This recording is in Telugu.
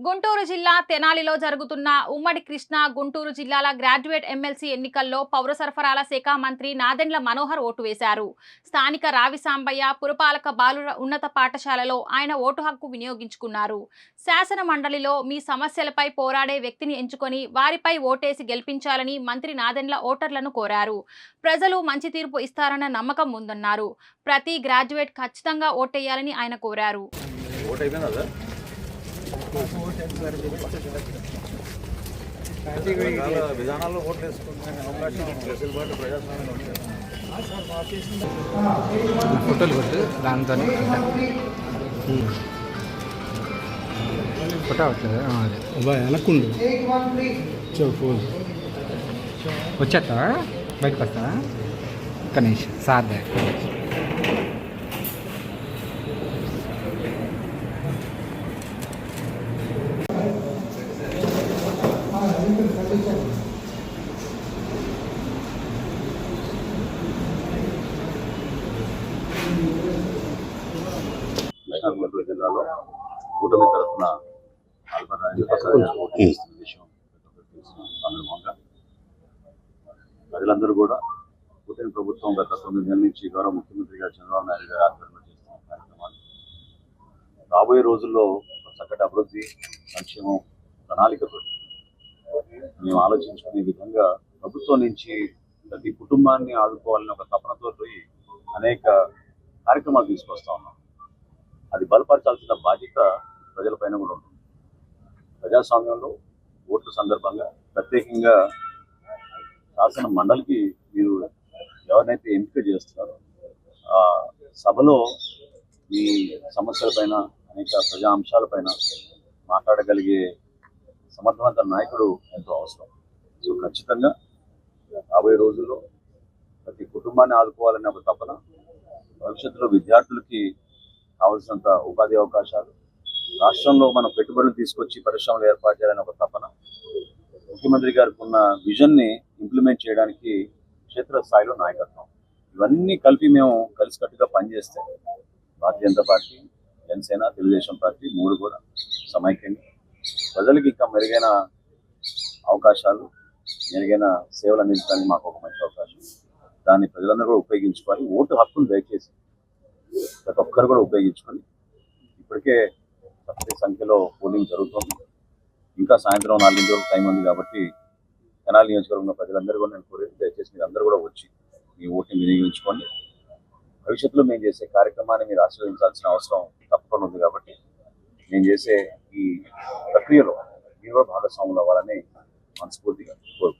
గుంటూరు జిల్లా తెనాలిలో జరుగుతున్న ఉమ్మడి కృష్ణా గుంటూరు జిల్లాల గ్రాడ్యుయేట్ ఎమ్మెల్సీ ఎన్నికల్లో పౌర సరఫరాల శాఖ మంత్రి నాదెండ్ల మనోహర్ ఓటు వేశారు. స్థానిక రావిసాంబయ్య పురపాలక బాలుర ఉన్నత పాఠశాలలో ఆయన ఓటు హక్కు వినియోగించుకున్నారు. శాసన మండలిలో మీ సమస్యలపై పోరాడే వ్యక్తిని ఎంచుకొని వారిపై ఓటేసి గెలిపించాలని మంత్రి నాదెండ్ల ఓటర్లను కోరారు. ప్రజలు మంచి తీర్పు ఇస్తారన్న నమ్మకం ఉందన్నారు. ప్రతి గ్రాడ్యుయేట్ ఖచ్చితంగా ఓటేయాలని ఆయన కోరారు. విధానాల్లో ఓట్లు వేసుకుంటున్న అవకాశం వెసులుబాటు ప్రజాస్వామ్యంలో ఉంటుంది. ఫోటోలు కొట్టు దాంతో ఫోటో అవట్లేదు వెనక్కుండు ఫోన్ వచ్చేస్తా బయటకు వస్తా ఒక్క నిమిషం సార్ గుంటూరు జిల్లాలో కూటమి తరఫున విషయం సందర్భంగా ప్రజలందరూ కూడా కూటమి ప్రభుత్వం గత 9 నెలల నుంచి గౌరవ ముఖ్యమంత్రి గారు చంద్రబాబు నాయుడు గారి ఆధ్వర్యంలో చేస్తున్న కార్యక్రమాలు రాబోయే రోజుల్లో చక్కటి అభివృద్ధి సంక్షేమం ప్రణాళికతో మేము ఆలోచించుకునే విధంగా ప్రభుత్వం నుంచి ప్రతి కుటుంబాన్ని ఆదుకోవాలని ఒక తపనతో అనేక కార్యక్రమాలు తీసుకొస్తా ఉన్నాం. అది బలపరచాల్సిన బాధ్యత ప్రజలపైన కూడా ఉంటుంది. ప్రజాస్వామ్యంలో ఓట్ల సందర్భంగా ప్రత్యేకంగా శాసన మండలికి మీరు ఎవరినైతే ఎంపిక చేస్తున్నారో ఆ సభలో ఈ సమస్యలపైన అనేక ప్రజా అంశాలపైన మాట్లాడగలిగే సమర్థవంత నాయకుడు ఎంతో అవసరం. సో ఖచ్చితంగా రాబోయే రోజుల్లో ప్రతి కుటుంబాన్ని ఆదుకోవాలనే ఒక తపన, భవిష్యత్తులో విద్యార్థులకి కావాల్సినంత ఉపాధి అవకాశాలు, రాష్ట్రంలో మనం పెట్టుబడులు తీసుకొచ్చి పరిశ్రమలు ఏర్పాటు చేయాలని ఒక తపన, ముఖ్యమంత్రి గారికి ఉన్న విజన్ని ఇంప్లిమెంట్ చేయడానికి క్షేత్రస్థాయిలో నాయకత్వం, ఇవన్నీ కలిపి మేము కలిసికట్టుగా పనిచేస్తే భారతీయ జనతా పార్టీ, జనసేన, తెలుగుదేశం పార్టీ 3 కూడా సమైక్యంగా ప్రజలకి ఇంకా మెరుగైన అవకాశాలు, మెరుగైన సేవలు అందించడానికి మాకు ఒక మంచి అవకాశం. దాన్ని ప్రజలందరూ కూడా ఉపయోగించుకొని ఓటు హక్కును దయచేసి ప్రతి ఒక్కరు కూడా ఉపయోగించుకొని, ఇప్పటికే తక్కువ సంఖ్యలో పోలింగ్ జరుగుతుంది. ఇంకా సాయంత్రం 4 వరకు టైం ఉంది కాబట్టి తెనాలి నియోజకవర్గంలో ప్రజలందరూ కూడా నేను కోరేది దయచేసి మీరు అందరూ కూడా వచ్చి మీ ఓటుని వినియోగించుకోండి. భవిష్యత్తులో మేము చేసే కార్యక్రమాన్ని మీరు ఆశీర్వదించాల్సిన అవసరం తప్పకుండా ఉంది. కాబట్టి నేను చేసే ఈ ప్రక్రియలో మీరు కూడా భాగస్వాములు అవ్వాలని మనస్ఫూర్తిగా